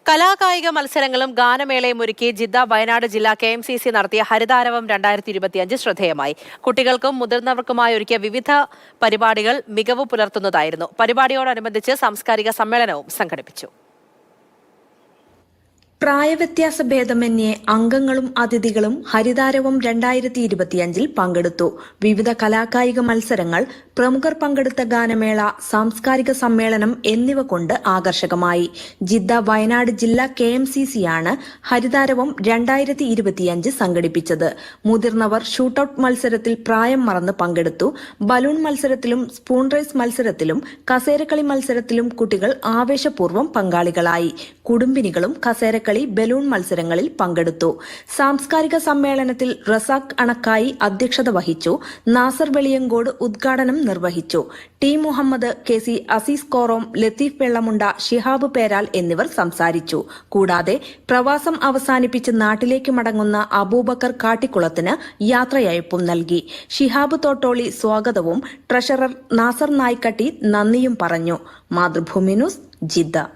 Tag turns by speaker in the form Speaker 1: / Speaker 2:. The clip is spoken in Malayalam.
Speaker 1: കലാകായിക മത്സരങ്ങളും ഗാനമേളയും ഒരുക്കി ജിദ്ദ വയനാട് ജില്ലാ KMCC നടത്തിയ ഹരിതാരവം 2025 ശ്രദ്ധേയമായി. കുട്ടികൾക്കും മുതിർന്നവർക്കുമായി ഒരുക്കിയ വിവിധ പരിപാടികൾ മികവ് പുലർത്തുന്നതായിരുന്നു. പരിപാടിയോടനുബന്ധിച്ച് സാംസ്കാരിക സമ്മേളനവും സംഘടിപ്പിച്ചു.
Speaker 2: പ്രായവ്യത്യാസ ഭേദമന്യേ അംഗങ്ങളും അതിഥികളും ഹരിതാരവം 2025 പങ്കെടുത്തു. വിവിധ കലാകായിക മത്സരങ്ങൾ, പ്രമുഖർ പങ്കെടുത്ത ഗാനമേള, സാംസ്കാരിക സമ്മേളനം എന്നിവ കൊണ്ട് ആകർഷകമായി. ജിദ്ദ വയനാട് ജില്ലാ KMCCയാണ് ഹരിതാരവം 2025 സംഘടിപ്പിച്ചത്. മുതിർന്നവർ ഷൂട്ടൌട്ട് മത്സരത്തിൽ പ്രായം മറന്ന് പങ്കെടുത്തു. ബലൂൺ മത്സരത്തിലും സ്പൂൺ റേസ് മത്സരത്തിലും കസേരക്കളി മത്സരത്തിലും കുട്ടികൾ ആവേശപൂർവ്വം പങ്കാളികളായി. കുടുംബിനികളും കസേരക്കളി, ബലൂൺ മത്സരങ്ങളിൽ പങ്കെടുത്തു. സാംസ്കാരിക സമ്മേളനത്തിൽ റസാഖ് അണക്കായി അധ്യക്ഷത വഹിച്ചു. നാസർ വെളിയങ്കോട് ഉദ്ഘാടനം നിർവഹിച്ചു. ടി മുഹമ്മദ്, KC അസീസ് കോറോം, ലത്തീഫ് വെള്ളമുണ്ട, ഷിഹാബ് പേരാൽ എന്നിവർ സംസാരിച്ചു. കൂടാതെ പ്രവാസം അവസാനിപ്പിച്ച് നാട്ടിലേക്ക് മടങ്ങുന്ന അബൂബക്കർ കാട്ടിക്കുളത്തിന് യാത്രയയപ്പും നൽകി. ഷിഹാബ് തോട്ടോളി സ്വാഗതവും ട്രഷറർ നാസർ നായ്ക്കട്ടി നന്ദിയും പറഞ്ഞു. Mathrubhumi news, Jeddah.